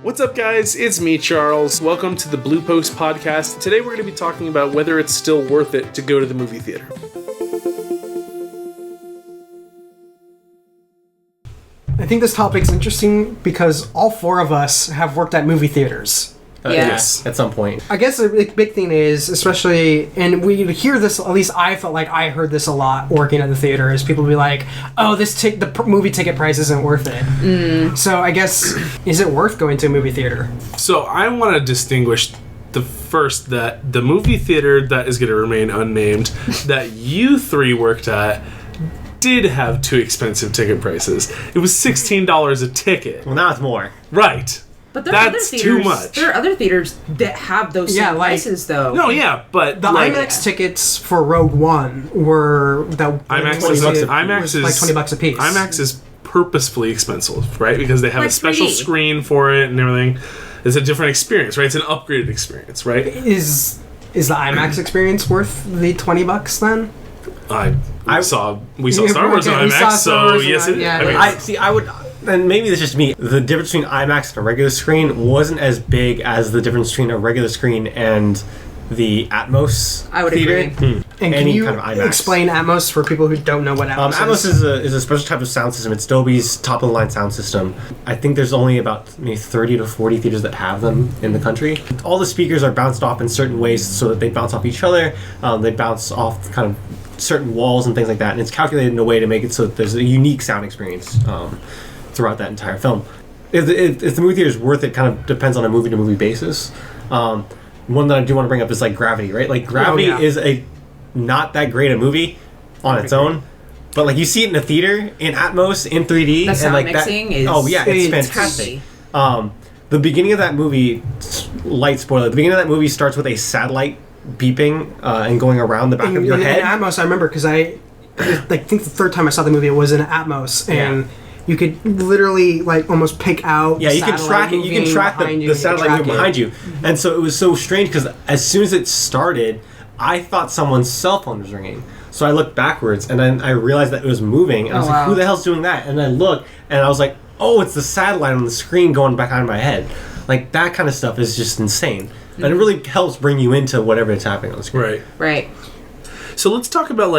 What's up, guys? It's me, Charles. Welcome to the Blue Post Podcast. Today we're going to be talking about whether it's still worth it to go to the movie theater. I think this topic's interesting because all four of us have worked at movie theaters. Yes, at some point. I guess the big thing is, especially, and we hear this, at least I felt like I heard this a lot working at the theater, is people be like, oh, the movie ticket price isn't worth it. So I guess, is it worth going to a movie theater? So I want to distinguish that the movie theater that is going to remain unnamed that you three worked at did have too expensive ticket prices. It was $16 a ticket. Well, now it's more. Right. But there are other That's theaters, too much. There are other theaters that have those same prices, though. No, yeah, but The IMAX tickets for Rogue One were IMAX is like $20 a piece. IMAX is purposefully expensive, right? Because they have Like a special 3D. screen for it and everything. It's a different experience, right? It's an upgraded experience, right? Is the IMAX experience worth the $20 then? We saw Star Wars on we saw IMAX, Star so Wars yes, on- yeah, I would, and maybe it's just me, the difference between IMAX and a regular screen wasn't as big as the difference between a regular screen and the Atmos I would theater. agree. And Any can you kind of IMAX. explain Atmos for people who don't know what Atmos Atmos is a special type of sound system. It's Dolby's top-of-the-line sound system. I think there's only about maybe 30 to 40 theaters that have them in the country. All the speakers are bounced off in certain ways so that they bounce off each other. They bounce off kind of certain walls and things like that. And it's calculated in a way to make it so that there's a unique sound experience throughout that entire film. If the movie theater is worth it kind of depends on a movie-to-movie basis. One that I do want to bring up is like Gravity, right? Like Gravity is a not that great a movie on its own, but like you see it in a theater in Atmos in 3D, The sound and like mixing is it's fantastic. healthy. The beginning of that movie, light spoiler. The beginning of that movie starts with a satellite beeping and going around the back of your head. In Atmos, I remember because I think the third time I saw the movie, it was in Atmos, and you could literally like almost pick out. Yeah, you can track it. You can track the satellite moving behind you, and so it was so strange because as soon as it started, I thought someone's cell phone was ringing. So I looked backwards, and then I realized that it was moving, and I was like, "Who the hell's doing that?" And I looked, and I was like, "Oh, it's the satellite on the screen going behind my head." Like that kind of stuff is just insane, and it really helps bring you into whatever is happening on the screen. Right. So let's talk about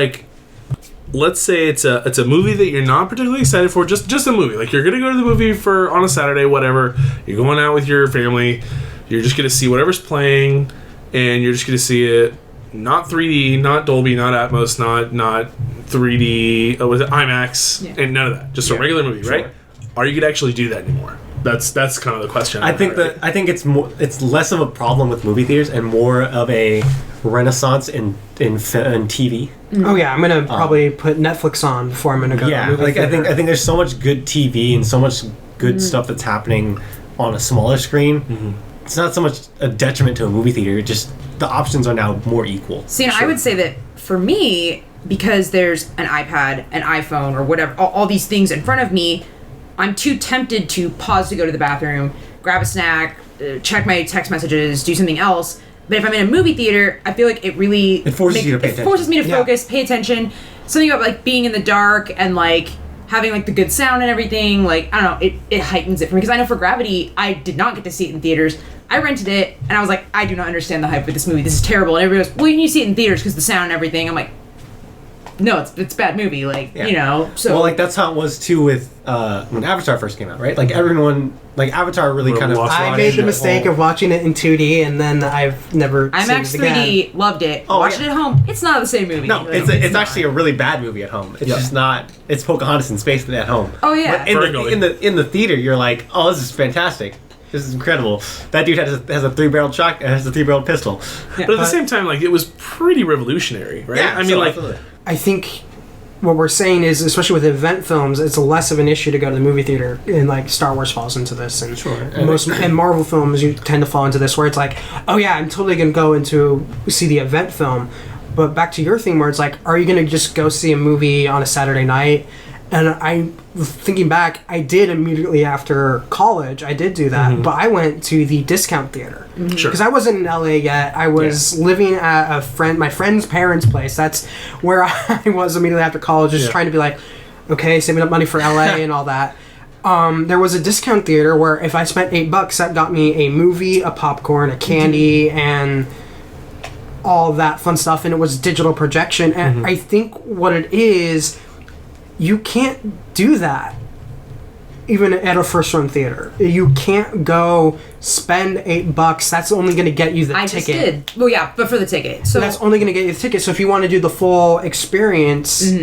let's say it's a movie that you're not particularly excited for, just a movie. Like you're gonna go to the movie on a Saturday, whatever. You're going out with your family. You're just gonna see whatever's playing, and you're just gonna see it not 3D, not Dolby, not Atmos, not 3D. Was it IMAX? And none of that. Just a regular movie, right? Are you gonna actually do that anymore? That's kind of the question. I think it's less of a problem with movie theaters and more of a renaissance in TV. Oh yeah, I'm gonna probably put Netflix on before I'm gonna go. Yeah, to a movie theater. I think there's so much good TV and so much good stuff that's happening on a smaller screen. It's not so much a detriment to a movie theater. Just the options are now more equal. See, and I would say that for me, because there's an iPad, an iPhone, or whatever, all these things in front of me, I'm too tempted to pause to go to the bathroom, grab a snack, check my text messages, do something else. But if I'm in a movie theater, I feel like it forces you to pay attention. It forces me to focus, pay attention. Something about like being in the dark and like having like the good sound and everything. Like I don't know, it heightens it for me because I know for Gravity, I did not get to see it in theaters. I rented it and I was like, I do not understand the hype with this movie. This is terrible. And everybody goes, well, you need to see it in theaters because the sound and everything. I'm like, no, it's a bad movie. Like you know, so well, like that's how it was too with when Avatar first came out, right? Like everyone, like Avatar really kind of. I made the mistake of watching it in 2D, and then I've never IMAX seen it again. 3D, loved it. Watched it at home. It's not the same movie. No, Like, it's actually a really bad movie at home. It's just not. It's Pocahontas in space at home. Oh yeah. But in the theater, you're like, oh, this is fantastic. This is incredible. That dude has a 3-barreled shot and has a 3-barreled pistol. Yeah, but at the same time, like it was pretty revolutionary, right? Yeah, I mean, absolutely. I think what we're saying is, especially with event films, it's less of an issue to go to the movie theater, and like Star Wars falls into this, and and Marvel films you tend to fall into this, where it's like, oh yeah, I'm totally gonna go into see the event film, but back to your thing where it's like, are you gonna just go see a movie on a Saturday night? And I, thinking back, I did immediately after college, I did do that, but I went to the discount theater. Sure. Because I wasn't in LA yet. I was living at my friend's parents' place. That's where I was immediately after college, just trying to be like, okay, saving up money for LA and all that. There was a discount theater where if I spent $8, that got me a movie, a popcorn, a candy, and all that fun stuff, and it was digital projection. And I think what it is, you can't do that even at a first-run theater. You can't go spend $8. That's only going to get you the ticket. I just did. Well, yeah, but for the ticket. So that's only going to get you the ticket. So if you want to do the full experience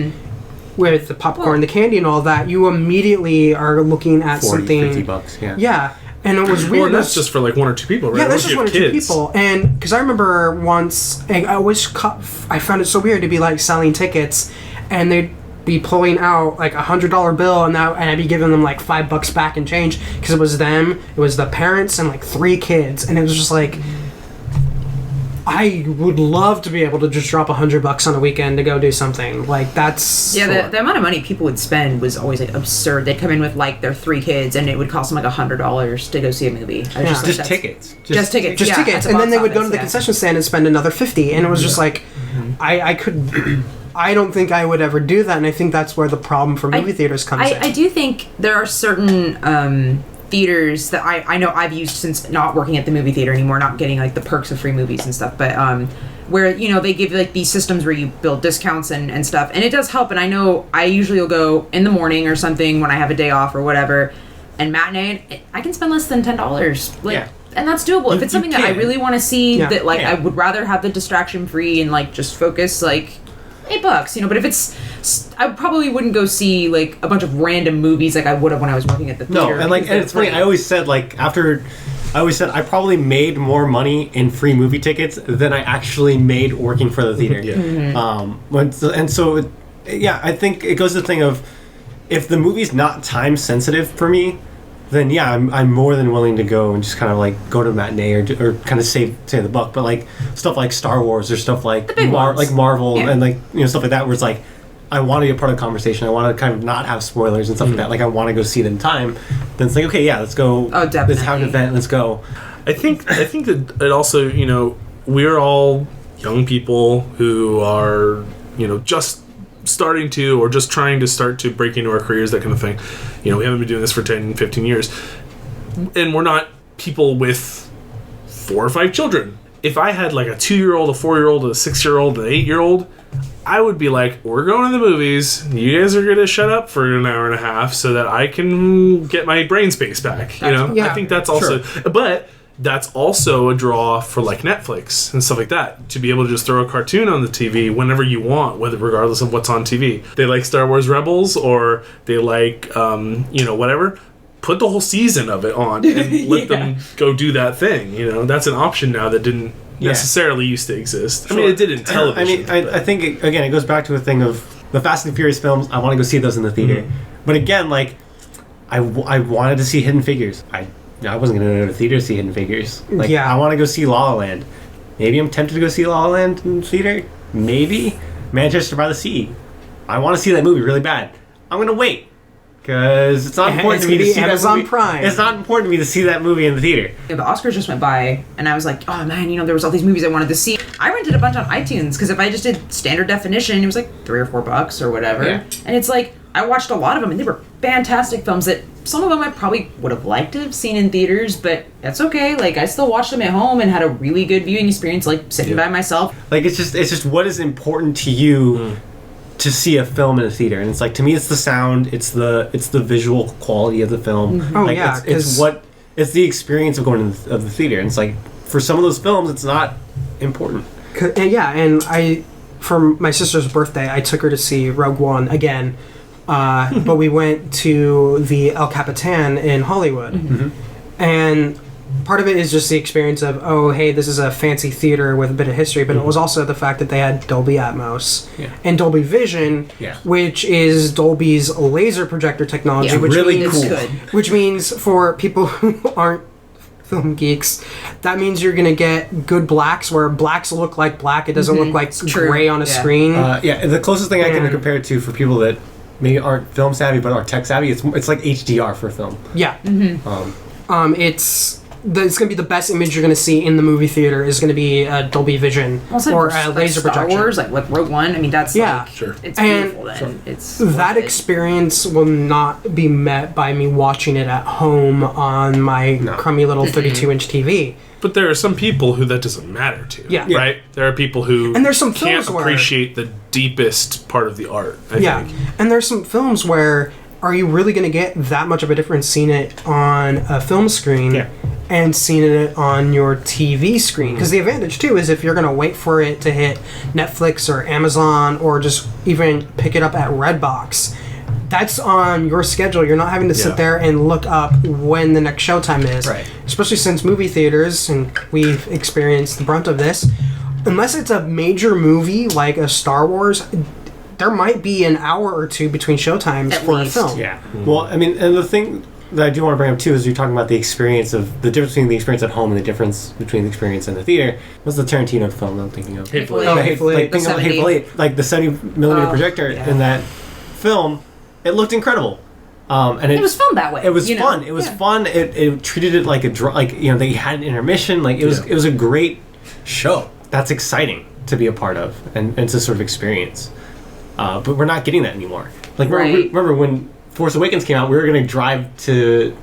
with the popcorn, the candy, and all that, you immediately are looking at 40, something. $50, yeah. Yeah. And it was weird. Well, that's just for like 1 or 2 people, right? Yeah, that's just 1 or 2 kids. people. And because I remember once, I found it so weird to be like selling tickets, and they'd be pulling out like $100 bill, and I'd be giving them like $5 back and change, because it was them, it was the parents, and like 3 kids, and it was just like, I would love to be able to just drop $100 on a weekend to go do something like that's. Yeah, the amount of money people would spend was always like absurd. They'd come in with like their 3 kids, and it would cost them like $100 to go see a movie. Just tickets. Just tickets. Just yeah, tickets, and then they would go to the concession stand and spend another $50, and it was just like, I could. I don't think I would ever do that, and I think that's where the problem for movie theaters comes in. I do think there are certain theaters that I know I've used since not working at the movie theater anymore, not getting like the perks of free movies and stuff, but where, you know, they give like these systems where you build discounts and stuff, and it does help. And I know I usually will go in the morning or something when I have a day off or whatever, and matinee, I can spend less than $10. Like, and that's doable. If it's something that I really want to see, that like I would rather have the distraction free and like just focus, like $8, you know. But if it's, I probably wouldn't go see like a bunch of random movies like I would have when I was working at the theater. No, and like, and it's funny. I always said I probably made more money in free movie tickets than I actually made working for the theater. I think it goes to the thing of, if the movie's not time sensitive for me, then I'm more than willing to go and just kind of like go to a matinee or kind of save the buck. But like stuff like Star Wars or stuff like Marvel and like, you know, stuff like that, where it's like, I want to be a part of the conversation. I want to kind of not have spoilers and stuff like that. Like, I want to go see it in time. Then it's like, okay, yeah, let's go. Oh, definitely. Let's have an event. Let's go. I think that it also, you know, we're all young people who are, you know, just starting to, or just trying to start to break into our careers, that kind of thing. You know, we haven't been doing this for 10, 15 years. And we're not people with 4 or 5 children. If I had like a 2-year-old, a 4-year-old, a 6-year-old, an 8-year-old, I would be like, we're going to the movies. You guys are going to shut up for an hour and a half so that I can get my brain space back. You know, I think that's also, but that's also a draw for like Netflix and stuff like that, to be able to just throw a cartoon on the TV whenever you want, whether regardless of what's on TV. They like Star Wars Rebels, or they like, you know, whatever. Put the whole season of it on and let them go do that thing. You know, that's an option now that didn't necessarily used to exist. I mean, it did in television. I mean, I think, it goes back to a thing of the Fast and Furious films. I want to go see those in the theater. But again, like, I wanted to see Hidden Figures. I wasn't going to go to the theater to see Hidden Figures. Like, I want to go see La La Land. Maybe I'm tempted to go see La La Land in the theater. Maybe. Manchester by the Sea. I want to see that movie really bad. I'm going to wait. Because it's not important to me to see Amazon that movie. Prime. It's not important to me to see that movie in the theater. Yeah, the Oscars just went by, and I was like, oh man, you know, there was all these movies I wanted to see. I rented a bunch on iTunes, because if I just did standard definition, it was like $3 or $4 or whatever. Yeah. And it's like, I watched a lot of them, and they were fantastic films that some of them I probably would have liked to have seen in theaters, but that's okay. Like, I still watched them at home and had a really good viewing experience, like sitting by myself. Like, it's just what is important to you to see a film in a theater. And it's like, to me, it's the sound, it's the visual quality of the film. Like, it's the experience of going to the theater. And it's like, for some of those films, it's not important. And for my sister's birthday, I took her to see Rogue One again. But we went to the El Capitan in Hollywood. And part of it is just the experience of, oh, hey, this is a fancy theater with a bit of history, but it was also the fact that they had Dolby Atmos and Dolby Vision, which is Dolby's laser projector technology, which really means, cool. Which means for people who aren't film geeks, that means you're going to get good blacks, where blacks look like black. It doesn't look like gray on a screen. The closest thing I can compare it to, for people that maybe aren't film savvy but are tech savvy, it's like HDR for film. it's going to be the best image you're going to see in the movie theater is going to be Dolby Vision or a laser Star projection. Wars, like Rogue One. I mean, that's Sure. It's And beautiful. Then it's that experience will not be met by me watching it at home on my crummy little 32-inch TV. But there are some people who that doesn't matter to. Yeah. Right? There are people who And there's some can't films where- appreciate the deepest part of the art, I think. And there's some films where are you really going to get that much of a difference seeing it on a film screen and seeing it on your TV screen? Because the advantage too is if you're going to wait for it to hit Netflix or Amazon or just even pick it up at Redbox, that's on your schedule. You're not having to sit there and look up when the next showtime is. Right. Especially since movie theaters, and we've experienced the brunt of this, unless it's a major movie like a Star Wars, there might be an hour or two between showtimes for a film. Yeah. Well, I mean, and the thing that I do want to bring up too is you're talking about the experience of the difference between the experience at home and the difference between the experience in the theater. What's the Tarantino film I'm thinking of? Hateful Eight. Oh, Hateful Eight. Like, think about Hateful Eight. Like the 70mm projector in that film, it looked incredible. And it was filmed that way. It was fun. It was fun. It treated it like they had an intermission. Like it was a great show. That's exciting to be a part of and to sort of experience. But we're not getting that anymore. Like remember when Force Awakens came out, we were going to drive to.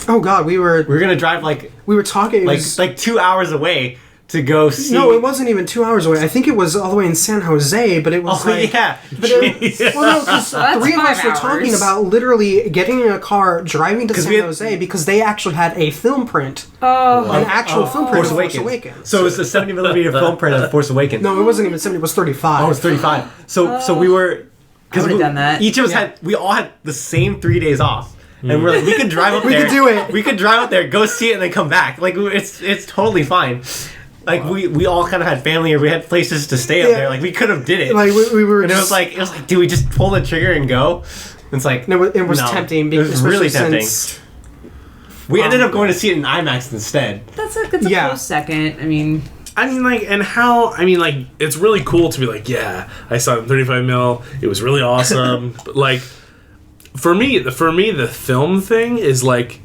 Oh God, we were going to drive we were talking like 2 hours away to go see. No, it wasn't even 2 hours away. I think it was all the way in San Jose, but it was Well, no, because that's three of us 5 were talking hours. about literally getting in a car, driving to San Jose because they actually had a film print, an actual film print of Force Awakens. So it was a 70mm film print of Force Awakens. No, it wasn't even 70. It was 35. Oh, it was 35. So we were. I would've done that. Each of us we all had the same 3 days off. And we're like, we could drive up there. We could do it. We could drive up there, go see it, and then come back. Like, it's totally fine. Like, we all kind of had family or we had places to stay up there. Like, we could have did it. Like we were. And it was like, do we just pull the trigger and go? And it's like, No, it was tempting. It was really tempting. Since, We ended up going to see it in IMAX instead. That's a close second. I mean, it's really cool to be like, yeah, I saw it in 35mm. It was really awesome. But like, for me, the film thing is like,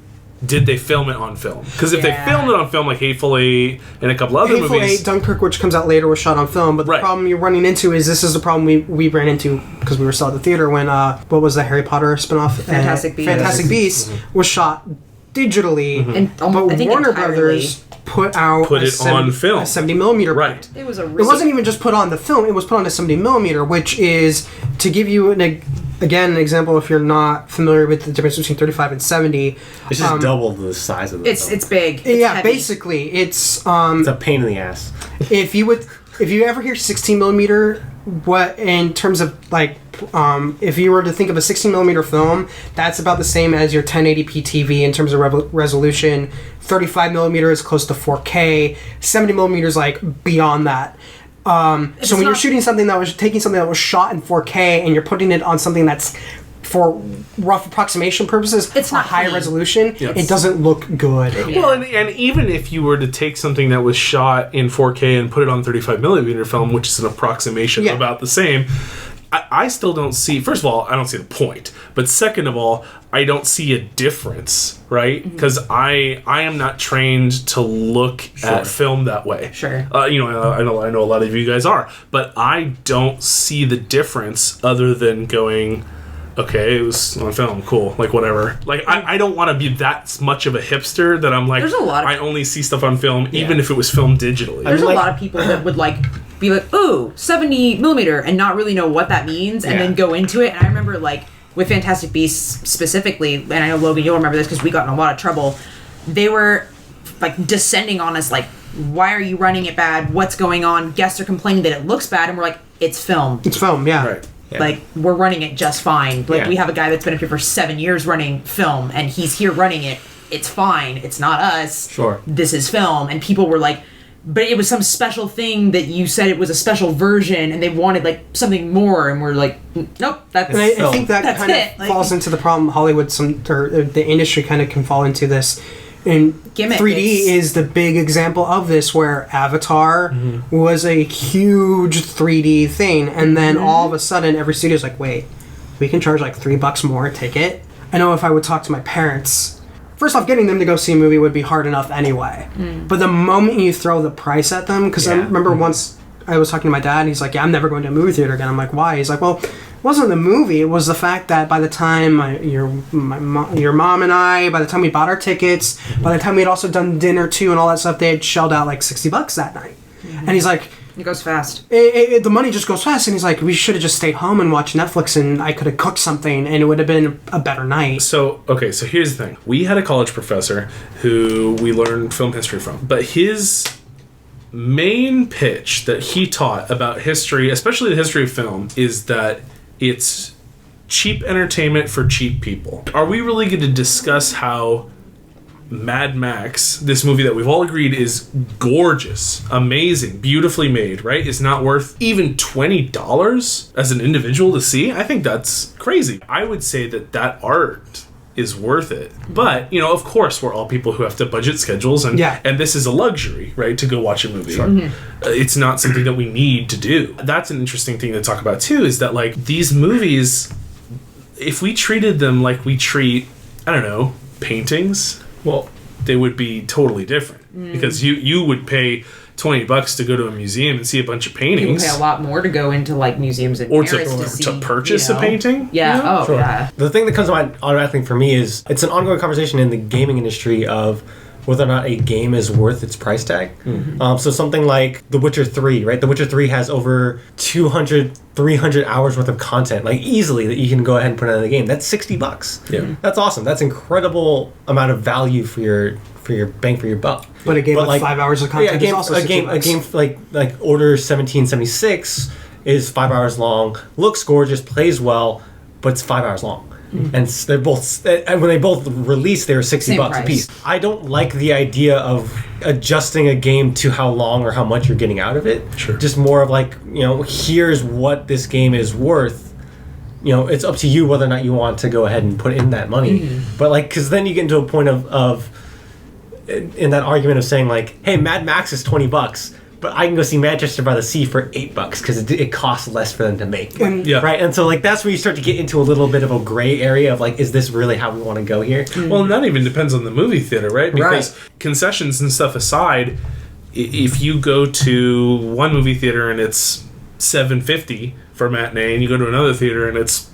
did they film it on film? Because if they filmed it on film, like Hateful Eight and a couple other Hateful movies, Eight, Dunkirk, which comes out later, was shot on film. But the problem you're running into is this is the problem we ran into because we were still at the theater when what was the Harry Potter spinoff? Fantastic Beasts. Fantastic Beasts was shot digitally, and but I think Warner entirely. Brothers put out Put it on film. a 70mm right? It was a. It wasn't even just put on the film; it was put on a 70mm, which is to give you an example. If you're not familiar with the difference between 35 and 70, It's just double the size of the film. It's big. It's heavy. basically, it's It's a pain in the ass. if you ever hear 16mm, what in terms of like if you were to think of a 16mm film, that's about the same as your 1080p TV in terms of resolution. 35mm is close to 4K. 70mm is like beyond that. So when you're shooting something that was shot in 4K and you're putting it on something that's for rough approximation purposes, it's not high clean. resolution. Yes. It doesn't look good. Yeah. Well, and even if you were to take something that was shot in 4K and put it on 35mm film, which is an approximation about the same, I still don't see. First of all, I don't see the point. But second of all, I don't see a difference, right? Because I am not trained to look at film that way. Sure. I know a lot of you guys are, but I don't see the difference other than going, okay, it was on film, cool, like whatever. Like I don't want to be that much of a hipster that I'm like, There's a lot of- I only see stuff on film, even if it was filmed digitally. There's a lot of people that would be like, ooh, 70mm, and not really know what that means, and then go into it. And I remember with Fantastic Beasts specifically, and I know Logan, you'll remember this because we got in a lot of trouble. They were descending on us, why are you running it bad? What's going on? Guests are complaining that it looks bad, and we're like, it's film. It's film, yeah. Right. Yeah. We're running it just fine. We have a guy that's been up here for 7 years running film, and he's here running it. It's fine. It's not us. Sure. This is film. And people were like, but it was some special thing that you said it was a special version, and they wanted something more, and we're like, nope, that's. And I think that That's kind of it. falls into the problem Hollywood or the industry kind of can fall into this. And Gimmick, 3D it's- is the big example of this, where Avatar was a huge 3D thing, and then all of a sudden every studio's like, wait, we can charge $3 more a ticket. I know if I would talk to my parents, first off, getting them to go see a movie would be hard enough anyway. But the moment you throw the price at them, because I remember once I was talking to my dad, and he's like, "Yeah, I'm never going to a movie theater again." I'm like, "Why?" He's like, "Well, it wasn't the movie. It was the fact that by the time your mom and I, by the time we bought our tickets, by the time we had also done dinner too and all that stuff, they had shelled out like $60 that night." And he's like, it goes fast. The money just goes fast. And he's like, "We should have just stayed home and watched Netflix, and I could have cooked something, and it would have been a better night." So here's the thing. We had a college professor who we learned film history from, but his main pitch that he taught about history, especially the history of film, is that it's cheap entertainment for cheap people. Are we really going to discuss how Mad Max, this movie that we've all agreed is gorgeous, amazing, beautifully made, right, is not worth even $20 as an individual to see? I think that's crazy. I would say that art is worth it. But, of course, we're all people who have to budget schedules, and this is a luxury, right, to go watch a movie. Sure. It's not something that we need to do. That's an interesting thing to talk about, too, is that, like, these movies, if we treated them like we treat, I don't know, paintings, well, they would be totally different. Because you would pay $20 to go to a museum and see a bunch of paintings. You pay a lot more to go into like museums in Paris to see, to purchase a painting. Yeah. Sure. Yeah. The thing that comes to mind automatically for me is it's an ongoing conversation in the gaming industry of whether or not a game is worth its price tag. So something like The Witcher 3, right? The Witcher 3 has over 200, 300 hours worth of content, like easily, that you can go ahead and put out in the game. That's $60. Yeah. That's awesome. That's incredible amount of value for your bang for your buck. But a game with 5 hours of content is also a game like Order 1776 is 5 hours long, looks gorgeous, plays well, but it's 5 hours long. And they're both, and when they both released, they were $60 a piece. I don't like the idea of adjusting a game to how long or how much you're getting out of it. Sure. Just more of like, here's what this game is worth. It's up to you whether or not you want to go ahead and put in that money. But like, because then you get into a point of in that argument of saying like, hey, Mad Max is $20. But I can go see Manchester by the Sea for $8 because it costs less for them to make, right? And so like that's where you start to get into a little bit of a gray area of like, is this really how we want to go here? Well, and that even depends on the movie theater, right? Because concessions and stuff aside, if you go to one movie theater and it's $7.50 for a matinee, and you go to another theater and it's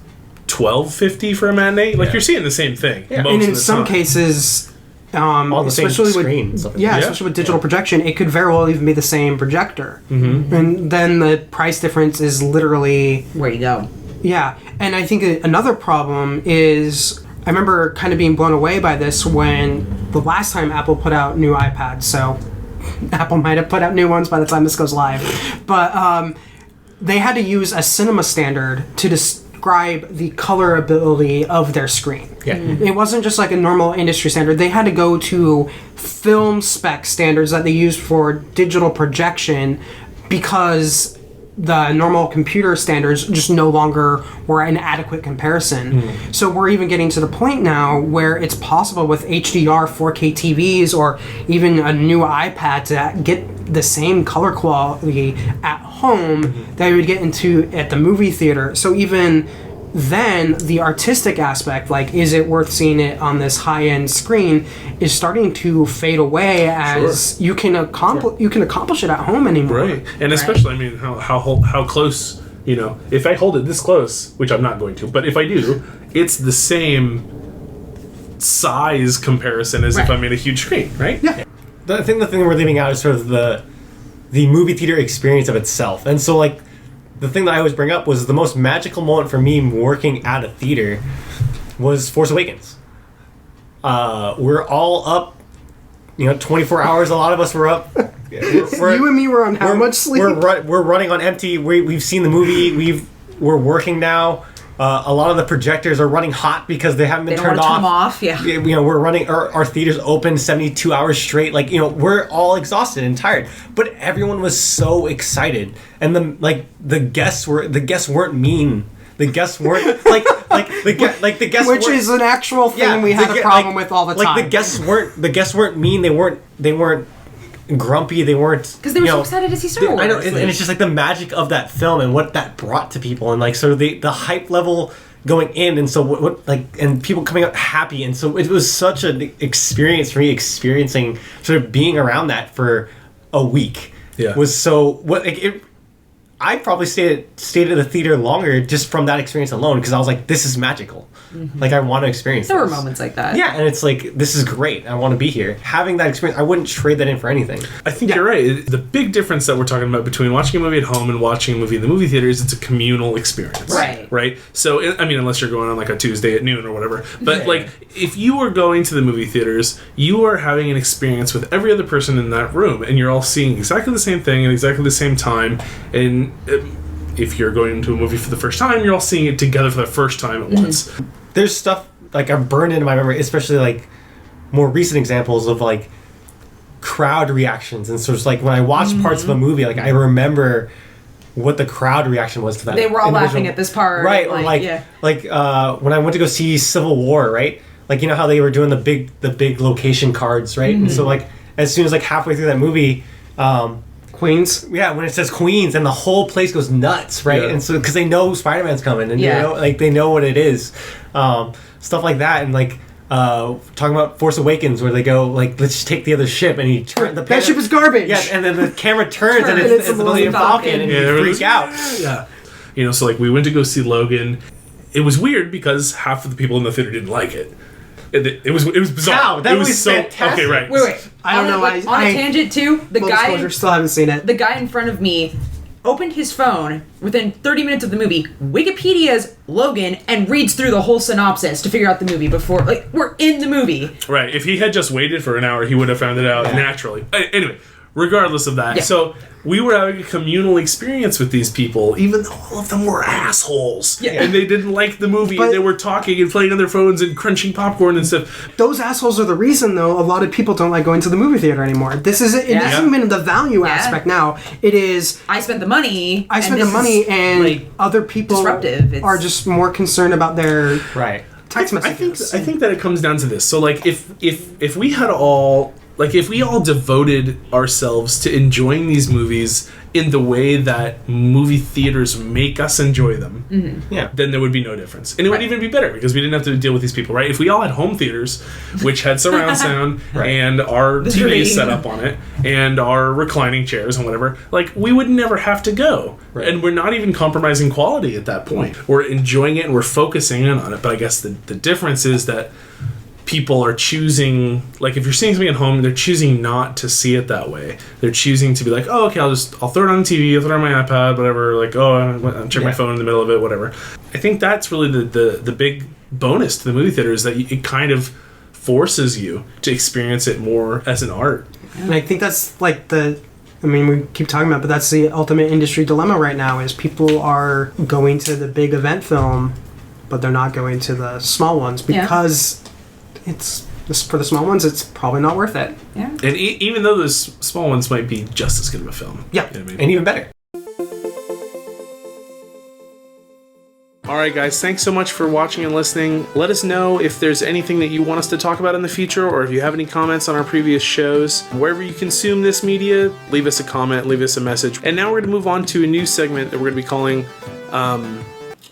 $12.50 for a matinee, like you're seeing the same thing. Yeah. And in some cases. On the especially same screen. Especially with digital projection, it could very well even be the same projector. And then the price difference is literally... where you go. Yeah. And I think another problem is... I remember kind of being blown away by this when the last time Apple put out new iPads, so Apple might have put out new ones by the time this goes live. But they had to use a cinema standard to describe the colorability of their screen. Yeah. It wasn't just like a normal industry standard. They had to go to film spec standards that they used for digital projection because the normal computer standards just no longer were an adequate comparison. So we're even getting to the point now where it's possible with HDR 4K TVs or even a new iPad to get the same color quality at home that you would get into at the movie theater. So even then, the artistic aspect, like, is it worth seeing it on this high-end screen, is starting to fade away as you can accomplish it at home anymore. Right, and especially, I mean, how close, if I hold it this close, which I'm not going to, but if I do, it's the same size comparison as if I'm in a huge screen, right? Yeah. I think the thing we're leaving out is sort of the movie theater experience of itself. And so, like, the thing that I always bring up was the most magical moment for me working at a theater was Force Awakens. We're all up, 24 hours. A lot of us were up. You and me were on how much sleep? We're running on empty. We've seen the movie. We're working now. A lot of the projectors are running hot because they haven't been turned off. Turn them off. Yeah. We're running. Our theaters open 72 hours straight. Like, we're all exhausted and tired. But everyone was so excited, and the guests weren't mean. The guests weren't the guests, which is an actual thing we had a problem with all the time. Like, the guests weren't mean. They weren't grumpy. They weren't, because they were so excited to see Star Wars. I know, and it's just like the magic of that film and what that brought to people, and like sort of the hype level going in, and so what like, and people coming out happy, and so it was such an experience for me, experiencing sort of being around that for a week. Yeah. Was so what like it. I probably stayed at the theater longer just from that experience alone, because I was like, this is magical. Like, I want to experience There this. were moments like that. Yeah, and it's like, this is great. I want to be here. Having that experience, I wouldn't trade that in for anything. I think you're right. The big difference that we're talking about between watching a movie at home and watching a movie in the movie theater is it's a communal experience. Right. Right? So, I mean, unless you're going on like a Tuesday at noon or whatever. But, like, if you are going to the movie theaters, you are having an experience with every other person in that room, and you're all seeing exactly the same thing at exactly the same time. And if you're going to a movie for the first time, you're all seeing it together for the first time at once. There's stuff, like, I've burned into my memory, especially, like, more recent examples of, like, crowd reactions. And so it's like, when I watch parts of a movie, like, I remember what the crowd reaction was to that. They were all individual. laughing at this part. Right, Like, or like, yeah. when I went to go see Civil War, right? Like, you know how they were doing the big location cards, right? And so, like, as soon as, like, halfway through that movie, Queens. yeah, when it says Queens, and the whole place goes nuts, right? Yeah. And so, because they know Spider-Man's coming, and Yeah. you know, like, they know what it is, stuff like that, and like talking about Force Awakens, where they go like, let's just take the other ship, and he turn the That ship is garbage. yeah, and then the camera turns, and And it's it's the the Millennium Falcon. Falcon, and Yeah, you everyone's- freak out. Yeah. You know, so, like, we went to go see Logan. It was weird because half of the people in the theater didn't like it. It was bizarre. How? That it was was so fantastic. Okay, right. Wait. I don't know. On a tangent too. The Full guy. disclosure, still haven't seen it. The guy in front of me opened his phone within 30 minutes of the movie, Wikipedia's Logan, and reads through the whole synopsis to figure out the movie before, like, we're in the movie. Right. If he had just waited for an hour, he would have found it out naturally. Anyway, regardless of that. Yeah. So we were having a communal experience with these people, even though all of them were assholes. Yeah. And they didn't like the movie, But- and they were talking and playing on their phones and crunching popcorn and stuff. Those assholes are the reason, though, a lot of people don't like going to the movie theater anymore. This isn't. It hasn't been the value aspect now. It is. I spent the money. I and spent the this money, is, and like, other people disruptive. It's- are just more concerned about their Right. text I messages. think that it comes down to this. So, like, if we had all, like, if we all devoted ourselves to enjoying these movies in the way that movie theaters make us enjoy them, Yeah. then there would be no difference. And it would even be better because we didn't have to deal with these people, right? If we all had home theaters, which had surround sound and our TVs dream. set up on it and our reclining chairs and whatever, like, we would never have to go. Right. And we're not even compromising quality at that point. We're enjoying it and we're focusing in on it. But I guess the difference is that people are choosing, like, if you're seeing something at home, they're choosing not to see it that way. They're choosing to be like, oh, okay, I'll throw it on the TV, I'll throw it on my iPad, whatever, like, oh, I'll check my phone in the middle of it, whatever. I think that's really the big bonus to the movie theater, is that it kind of forces you to experience it more as an art. And I think that's like I mean, we keep talking about, but that's the ultimate industry dilemma right now. Is people are going to the big event film, but they're not going to the small ones because it's for the small ones. It's probably not worth it. Yeah. And even though those small ones might be just as good of a film. Yeah. You know what I mean? And even better. All right, guys, thanks so much for watching and listening. Let us know if there's anything that you want us to talk about in the future, or if you have any comments on our previous shows. Wherever you consume this media, leave us a comment, leave us a message. And now we're going to move on to a new segment that we're going to be calling,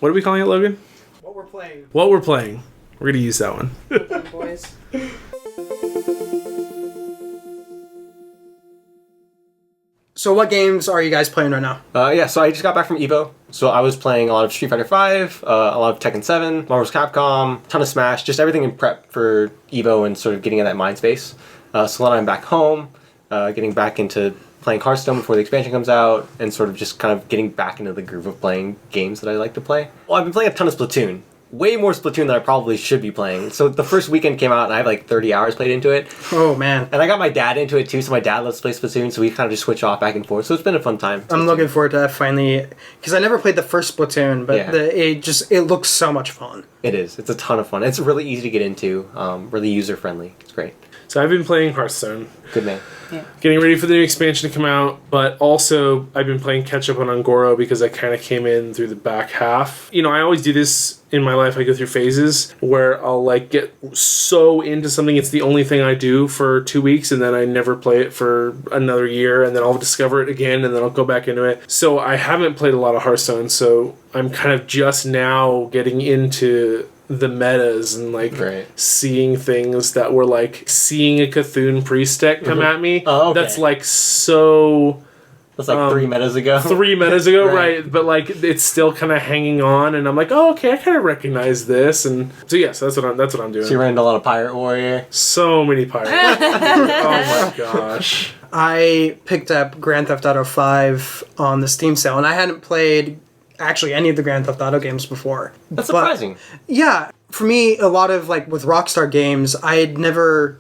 what are we calling it, Logan? What we're playing, What We're Playing. We're going to use that one. boys. So, what games are you guys playing right now? Yeah, so I just got back from Evo. So I was playing a lot of Street Fighter V, a lot of Tekken 7, Marvel's Capcom, ton of Smash, just everything in prep for Evo and sort of getting in that mind space. So then I'm back home, getting back into playing Hearthstone before the expansion comes out, and sort of just kind of getting back into the groove of playing games that I like to play. Well, I've been playing a ton of Splatoon. Way more Splatoon than I probably should be playing. So the first weekend came out and I have like 30 hours played into it. Oh man, And I got my dad into it too, so my dad loves to play Splatoon, so we kind of just switch off back and forth. So it's been a fun time. I'm looking forward to that finally, because I never played the first Splatoon, but Yeah. it looks so much fun. It is. It's a ton of fun. It's really easy to get into, really user-friendly. It's great. So I've been playing Hearthstone. Good man. Yeah. Getting ready for the new expansion to come out, but also I've been playing catch up on Ungoro because I kind of came in through the back half. You know, I always do this in my life. I go through phases where I'll like get so into something it's the only thing I do for 2 weeks, and then I never play it for another year, and then I'll discover it again, and then I'll go back into it. So I haven't played a lot of Hearthstone, so I'm kind of just now getting into the metas and like seeing things that were like seeing a Cthulhu priest deck come at me. Oh, okay. That's like so. That's like 3 metas ago. 3 metas ago, right? But like it's still kind of hanging on, and I'm like, oh, okay, I kind of recognize this, and so yes, that's what I'm doing. So you ran into a lot of Pirate Warrior. So many pirates. Oh my gosh. I picked up Grand Theft Auto 5 on the Steam sale, and I hadn't played actually any of the Grand Theft Auto games before. That's surprising. Yeah, for me, a lot of like with Rockstar games, I had never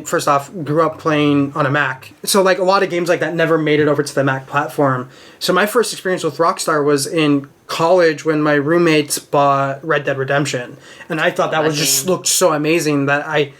first off grew up playing on a Mac, so like a lot of games like that never made it over to the Mac platform. So my first experience with Rockstar was in college when my roommates bought Red Dead Redemption, and I thought that was just looked so amazing that I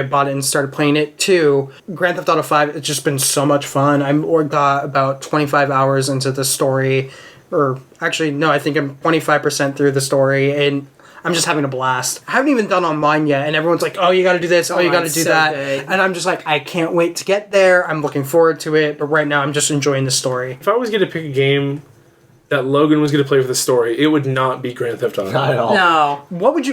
bought it and started playing it too. Grand Theft Auto 5, it's just been so much fun. I'm got about 25 hours into the story. Or actually, no, I think I'm 25% through the story, and I'm just having a blast. I haven't even done online yet, and everyone's like, oh, you gotta do this, you gotta do that. Good. And I'm just like, I can't wait to get there. I'm looking forward to it, but right now I'm just enjoying the story. If I was going to pick a game that Logan was going to play for the story, it would not be Grand Theft Auto. Not at all. No. What would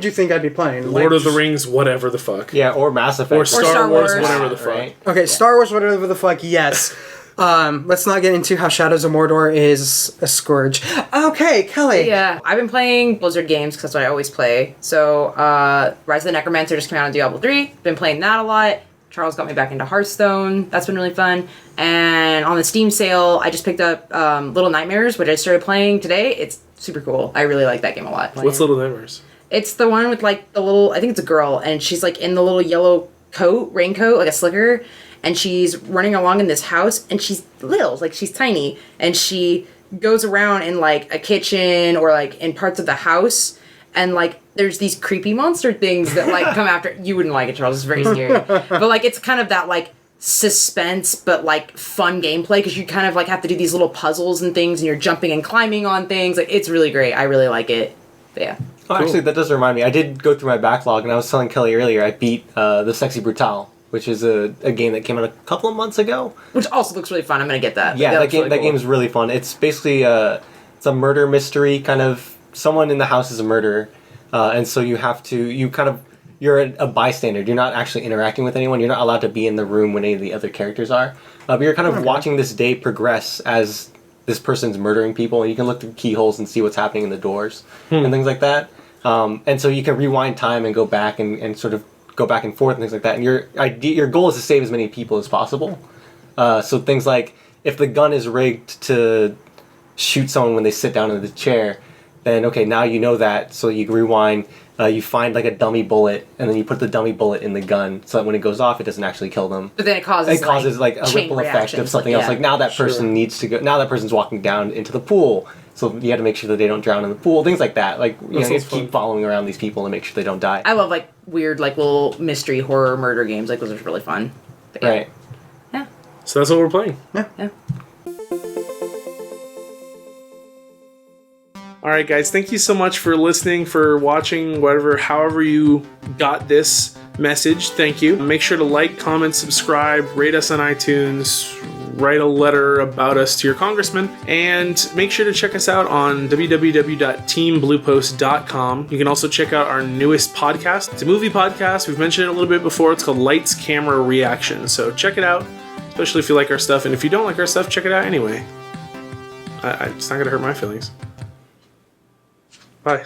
you think I'd be playing? Lord of the Rings, whatever the fuck. Yeah, or Mass Effect. Or Star Wars, whatever the fuck. Right? Okay, Star Wars, whatever the fuck, yes. Let's not get into how Shadows of Mordor is a scourge. Okay, Kelly. Yeah, I've been playing Blizzard games because that's what I always play. So, Rise of the Necromancer just came out on Diablo 3. Been playing that a lot. Charles got me back into Hearthstone. That's been really fun. And on the Steam sale, I just picked up Little Nightmares, which I started playing today. It's super cool. I really like that game a lot. What's Little Nightmares? It's the one with like the little, I think it's a girl, and she's like in the little yellow raincoat, like a slicker. And she's running along in this house, and she's little, like she's tiny, and she goes around in like a kitchen or like in parts of the house, and like there's these creepy monster things that like come after. You wouldn't like it, Charles. It's very scary, but like it's kind of that like suspense, but like fun gameplay because you kind of like have to do these little puzzles and things, and you're jumping and climbing on things. Like it's really great. I really like it. But yeah. Oh, actually, that does remind me. I did go through my backlog, and I was telling Kelly earlier I beat the Sexy Brutale, which is a game that came out a couple of months ago. Which also looks really fun. I'm going to get that. Yeah, that game is really fun. It's basically it's a murder mystery, kind of. Someone in the house is a murderer, and so you're a bystander. You're not actually interacting with anyone. You're not allowed to be in the room when any of the other characters are. But you're kind of watching this day progress as this person's murdering people, and you can look through keyholes and see what's happening in the doors and things like that. And so you can rewind time and go back and sort of go back and forth and things like that. And your goal is to save as many people as possible. So things like if the gun is rigged to shoot someone when they sit down in the chair, then okay, now you know that. So you rewind, you find like a dummy bullet, and then you put the dummy bullet in the gun so that when it goes off, it doesn't actually kill them. But then it causes like a ripple effect of something else. Like now that person needs to go. Now that person's walking down into the pool. So you have to make sure that they don't drown in the pool, things like that. Like you have to keep following around these people and make sure they don't die. I love like weird like little mystery horror murder games. Like those are really fun. But, yeah. Right. Yeah. So that's what we're playing. Yeah. All right, guys. Thank you so much for listening, for watching, however you got this message. Thank you. Make sure to like, comment, subscribe, rate us on iTunes, write a letter about us to your congressman, and make sure to check us out on www.teambluepost.com. You can also check out our newest podcast. It's a movie podcast. We've mentioned it a little bit before. It's called Lights, Camera, Reaction. So check it out, especially if you like our stuff. And if you don't like our stuff, check it out anyway. It's not going to hurt my feelings. Bye.